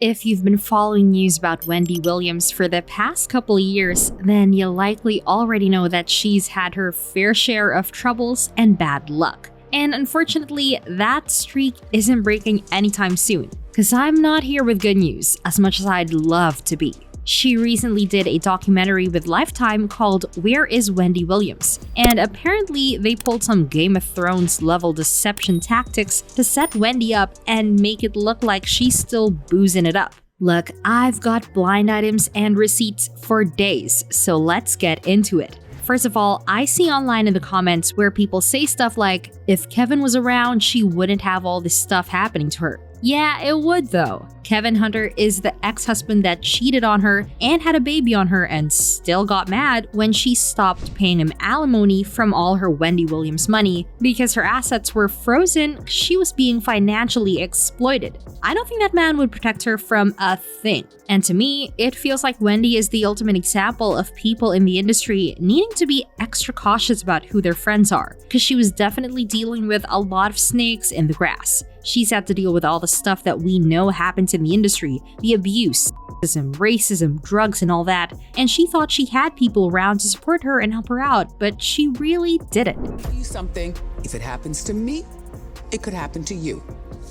If you've been following news about Wendy Williams for the past couple of years, then you likely already know that she's had her fair share of troubles and bad luck. And unfortunately, that streak isn't breaking anytime soon, because I'm not here with good news, as much as I'd love to be. She recently did a documentary with Lifetime called Where is Wendy Williams? And apparently they pulled some Game of Thrones level deception tactics to set Wendy up and make it look like she's still boozing it up. Look, I've got blind items and receipts for days, so let's get into it. First of all, I see online in the comments where people say stuff like, if Kevin was around, she wouldn't have all this stuff happening to her. Yeah, it would though. Kevin Hunter is the ex-husband that cheated on her and had a baby on her and still got mad when she stopped paying him alimony from all her Wendy Williams money because her assets were frozen. She was being financially exploited. I don't think that man would protect her from a thing. And to me, it feels like Wendy is the ultimate example of people in the industry needing to be extra cautious about who their friends are, because she was definitely dealing with a lot of snakes in the grass. She's had to deal with all the stuff that we know happens in the industry, the abuse, sexism, racism, drugs, and all that, and she thought she had people around to support her and help her out, but she really didn't. Tell you something, if it happens to me, it could happen to you.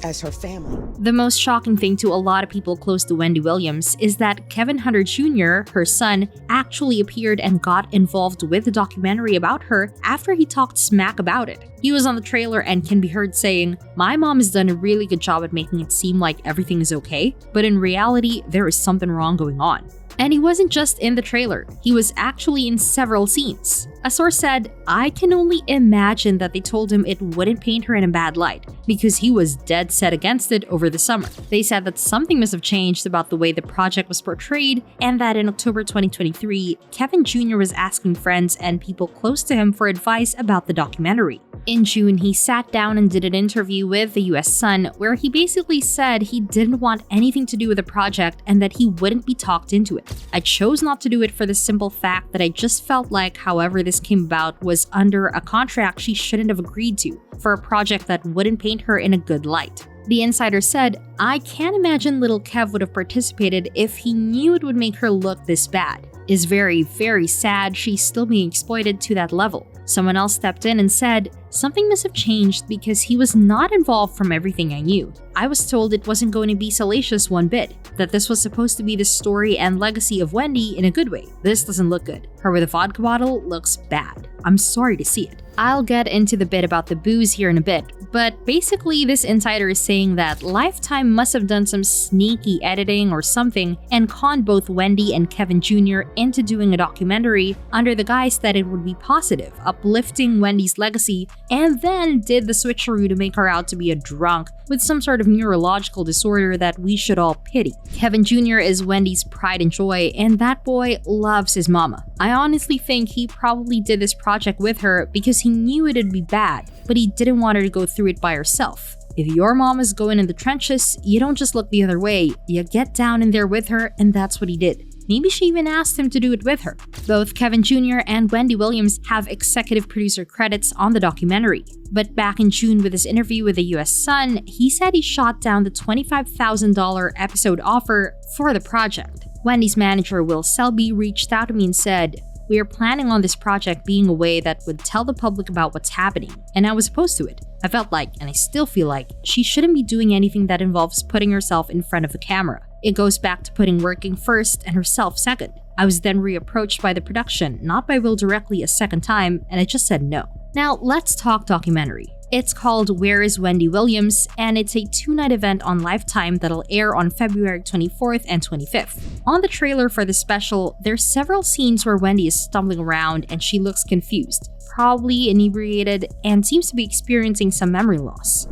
As her family. The most shocking thing to a lot of people close to Wendy Williams is that Kevin Hunter Jr., her son, actually appeared and got involved with the documentary about her after he talked smack about it. He was on the trailer and can be heard saying, "My mom has done a really good job at making it seem like everything is okay, but in reality, there is something wrong going on." And he wasn't just in the trailer, he was actually in several scenes. A source said, "I can only imagine that they told him it wouldn't paint her in a bad light, because he was dead set against it over the summer." They said that something must have changed about the way the project was portrayed, and that in October 2023, Kevin Jr. was asking friends and people close to him for advice about the documentary. In June, he sat down and did an interview with the US Sun where he basically said he didn't want anything to do with the project and that he wouldn't be talked into it. "I chose not to do it for the simple fact that I just felt like however this came about was under a contract she shouldn't have agreed to, for a project that wouldn't paint her in a good light." The insider said, "I can't imagine little Kev would have participated if he knew it would make her look this bad. It's very, very sad she's still being exploited to that level." Someone else stepped in and said, "Something must have changed because he was not involved from everything I knew. I was told it wasn't going to be salacious one bit, that this was supposed to be the story and legacy of Wendy in a good way. This doesn't look good. Her with a vodka bottle looks bad. I'm sorry to see it." I'll get into the bit about the booze here in a bit, but basically this insider is saying that Lifetime must have done some sneaky editing or something and conned both Wendy and Kevin Jr. into doing a documentary under the guise that it would be positive, uplifting Wendy's legacy, and then did the switcheroo to make her out to be a drunk with some sort of neurological disorder that we should all pity. Kevin Jr. is Wendy's pride and joy, and that boy loves his mama. I honestly think he probably did this project with her because he knew it'd be bad, but he didn't want her to go through it by herself. If your mom is going in the trenches, you don't just look the other way, you get down in there with her, and that's what he did. Maybe she even asked him to do it with her. Both Kevin Jr. and Wendy Williams have executive producer credits on the documentary. But back in June with his interview with the US Sun, he said he shot down the $25,000 episode offer for the project. Wendy's manager Will Selby reached out to me and said, "We are planning on this project being a way that would tell the public about what's happening, and I was opposed to it. I felt like, and I still feel like, she shouldn't be doing anything that involves putting herself in front of the camera. It goes back to putting working first and herself second. I was then reapproached by the production, not by Will directly a second time, and I just said no." Now let's talk documentary. It's called Where is Wendy Williams, and it's a 2-night event on Lifetime that'll air on February 24th and 25th. On the trailer for the special, there's several scenes where Wendy is stumbling around and she looks confused, probably inebriated, and seems to be experiencing some memory loss.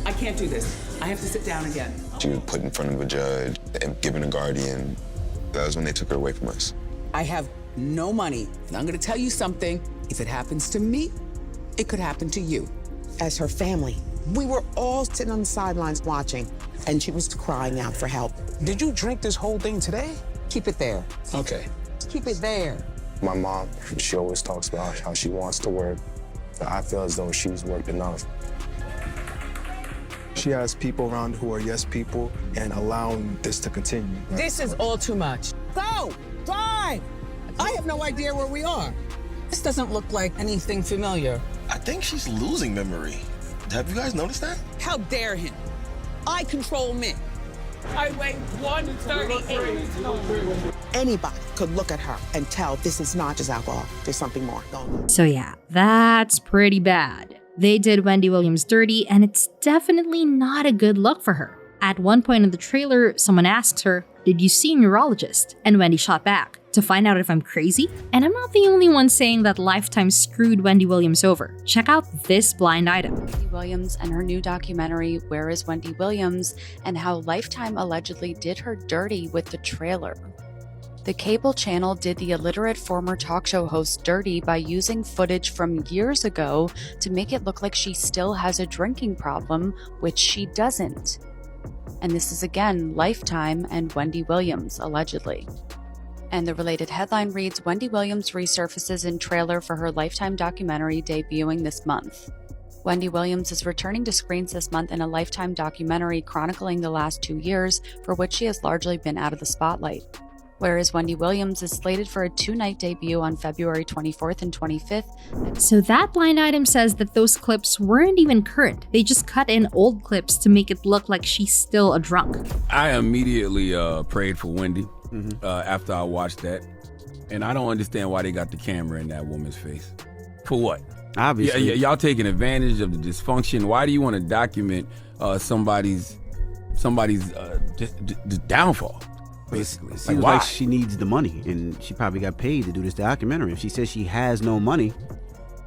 I can't do this. I have to sit down again. She was put in front of a judge and given a guardian. That was when they took her away from us. I have no money, and I'm gonna tell you something. If it happens to me, it could happen to you. As her family, we were all sitting on the sidelines watching, and she was crying out for help. Did you drink this whole thing today? Keep it there. Okay. Keep it there. My mom, she always talks about how she wants to work, but I feel as though she's worked enough. She has people around who are yes people and allowing this to continue. This is all too much. Go! Drive! I have no idea where we are. This doesn't look like anything familiar. I think she's losing memory. Have you guys noticed that? How dare him? I control me. I weigh 138. Anybody could look at her and tell this is not just alcohol. There's something more going on. So yeah, that's pretty bad. They did Wendy Williams dirty, and it's definitely not a good look for her. At one point in the trailer, someone asks her, "Did you see a neurologist?" And Wendy shot back, "To find out if I'm crazy?" And I'm not the only one saying that Lifetime screwed Wendy Williams over. Check out this blind item. Wendy Williams and her new documentary, Where is Wendy Williams? And how Lifetime allegedly did her dirty with the trailer. The cable channel did the illiterate former talk show host dirty by using footage from years ago to make it look like she still has a drinking problem, which she doesn't. And this is again Lifetime and Wendy Williams, allegedly. And the related headline reads, Wendy Williams resurfaces in trailer for her Lifetime documentary debuting this month. Wendy Williams is returning to screens this month in a Lifetime documentary chronicling the last 2 years, for which she has largely been out of the spotlight. Whereas Wendy Williams is slated for a 2-night debut on February 24th and 25th. So that blind item says that those clips weren't even current. They just cut in old clips to make it look like she's still a drunk. I immediately prayed for Wendy after I watched that. And I don't understand why they got the camera in that woman's face. For what? Obviously. Y'all taking advantage of the dysfunction. Why do you want to document somebody's downfall? Basically, it seems like she needs the money, and she probably got paid to do this documentary. If she says she has no money,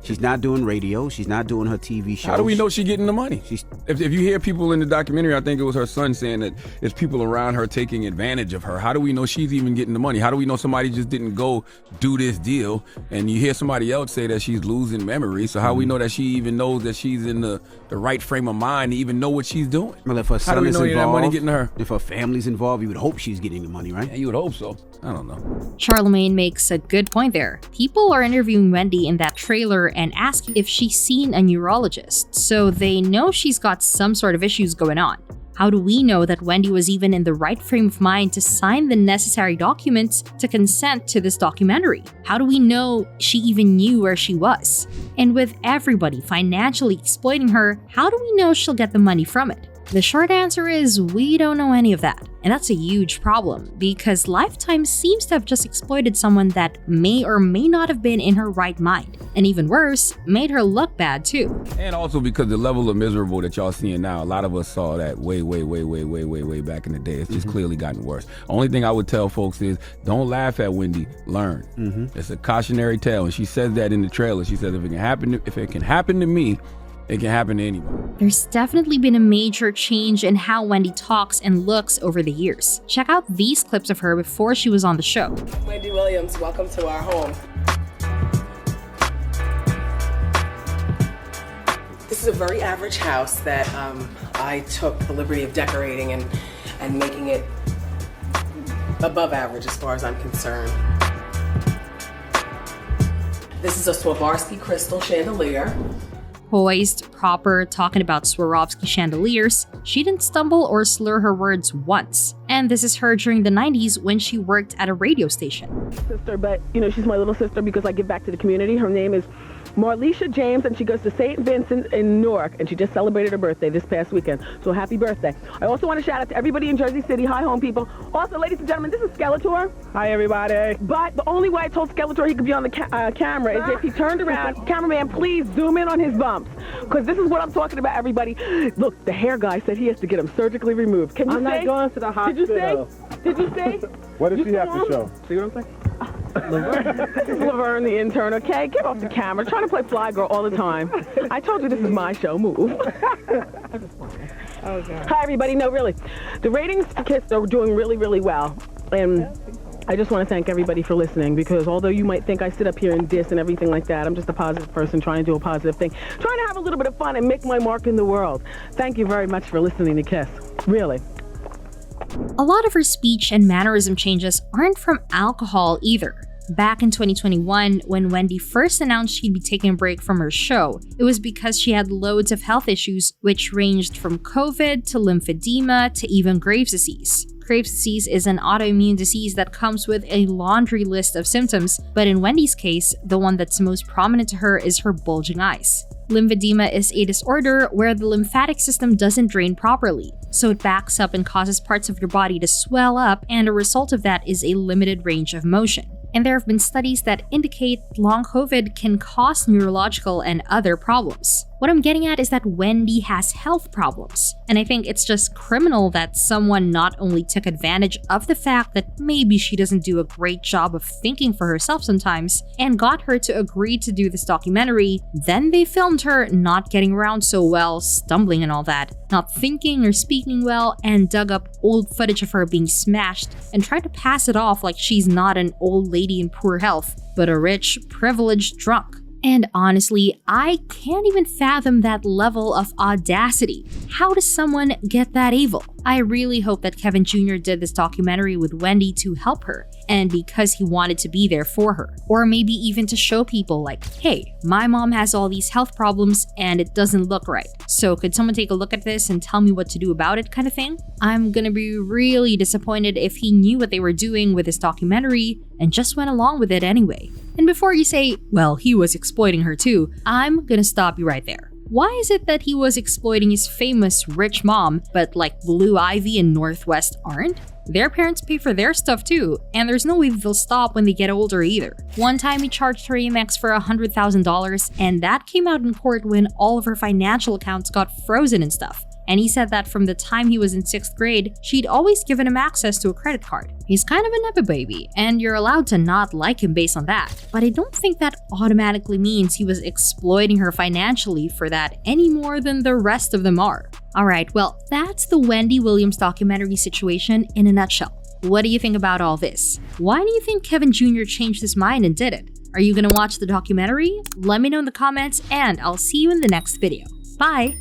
she's not doing radio, she's not doing her TV show. How do we know she's getting the money? If you hear people in the documentary, I think it was her son saying that it's people around her taking advantage of her. How do we know she's even getting the money? How do we know somebody just didn't go do this deal? And you hear somebody else say that she's losing memory. So how do we know that she even knows that she's in the right frame of mind to even know what she's doing? Well, if her son how do we know is that involved, money getting to her? If her family's involved, you would hope she's getting the money, right? Yeah, you would hope so. I don't know. Charlemagne makes a good point there. People are interviewing Wendy in that trailer and asking if she's seen a neurologist, so they know she's got some sort of issues going on. How do we know that Wendy was even in the right frame of mind to sign the necessary documents to consent to this documentary? How do we know she even knew where she was? And with everybody financially exploiting her, how do we know she'll get the money from it? The short answer is we don't know any of that. And that's a huge problem because Lifetime seems to have just exploited someone that may or may not have been in her right mind. And even worse, made her look bad too. And also because the level of miserable that y'all seeing now, a lot of us saw that way back in the day. It's just clearly gotten worse. Only thing I would tell folks is don't laugh at Wendy, learn. It's a cautionary tale. And she says that in the trailer. She says if it can happen to me, it can happen to anybody. There's definitely been a major change in how Wendy talks and looks over the years. Check out these clips of her before she was on the show. Wendy Williams, welcome to our home. This is a very average house that I took the liberty of decorating and making it above average as far as I'm concerned. This is a Swarovski crystal chandelier. Poised, proper, talking about Swarovski chandeliers, she didn't stumble or slur her words once. And this is her during the 90s when she worked at a radio station. Sister, but she's my little sister because I give back to the community. Her name is Marlisha James, and she goes to St. Vincent in Newark, and she just celebrated her birthday this past weekend. So happy birthday. I also want to shout out to everybody in Jersey City. Hi, home people. Also, ladies and gentlemen, this is Skeletor. Hi, everybody. But the only way I told Skeletor he could be on the camera is if he turned around. Cameraman, please zoom in on his bumps, because this is what I'm talking about, everybody. Look, the hair guy said he has to get them surgically removed. Can you say? I'm not going to the hospital. Did you say? What does she have to show? See what I'm saying? This is Laverne, the intern, okay? Get off the camera. Trying to play fly girl all the time. I told you this is my show. Move. Okay. Hi, everybody. No, really. The ratings for Kiss are doing really, really well. And I just want to thank everybody for listening, because although you might think I sit up here and diss and everything like that, I'm just a positive person trying to do a positive thing. Trying to have a little bit of fun and make my mark in the world. Thank you very much for listening to Kiss. Really. A lot of her speech and mannerism changes aren't from alcohol either. Back in 2021, when Wendy first announced she'd be taking a break from her show, it was because she had loads of health issues, which ranged from COVID to lymphedema to even Graves' disease. Graves' disease is an autoimmune disease that comes with a laundry list of symptoms, but in Wendy's case, the one that's most prominent to her is her bulging eyes. Lymphedema is a disorder where the lymphatic system doesn't drain properly, so it backs up and causes parts of your body to swell up, and a result of that is a limited range of motion. And there have been studies that indicate long COVID can cause neurological and other problems. What I'm getting at is that Wendy has health problems, and I think it's just criminal that someone not only took advantage of the fact that maybe she doesn't do a great job of thinking for herself sometimes, and got her to agree to do this documentary, then they filmed her not getting around so well, stumbling and all that, not thinking or speaking well, and dug up old footage of her being smashed and tried to pass it off like she's not an old lady in poor health, but a rich, privileged drunk. And honestly, I can't even fathom that level of audacity. How does someone get that evil? I really hope that Kevin Jr. did this documentary with Wendy to help her, and because he wanted to be there for her. Or maybe even to show people like, hey, my mom has all these health problems and it doesn't look right. So could someone take a look at this and tell me what to do about it kind of thing? I'm gonna be really disappointed if he knew what they were doing with this documentary and just went along with it anyway. And before you say, well, he was exploiting her too, I'm gonna stop you right there. Why is it that he was exploiting his famous rich mom, but like Blue Ivy and Northwest aren't? Their parents pay for their stuff too, and there's no way they'll stop when they get older either. One time he charged her Amex for $100,000, and that came out in court when all of her financial accounts got frozen and stuff. And he said that from the time he was in 6th grade, she'd always given him access to a credit card. He's kind of a nepo baby, and you're allowed to not like him based on that. But I don't think that automatically means he was exploiting her financially for that any more than the rest of them are. Alright, well, that's the Wendy Williams documentary situation in a nutshell. What do you think about all this? Why do you think Kevin Jr. changed his mind and did it? Are you gonna watch the documentary? Let me know in the comments, and I'll see you in the next video. Bye!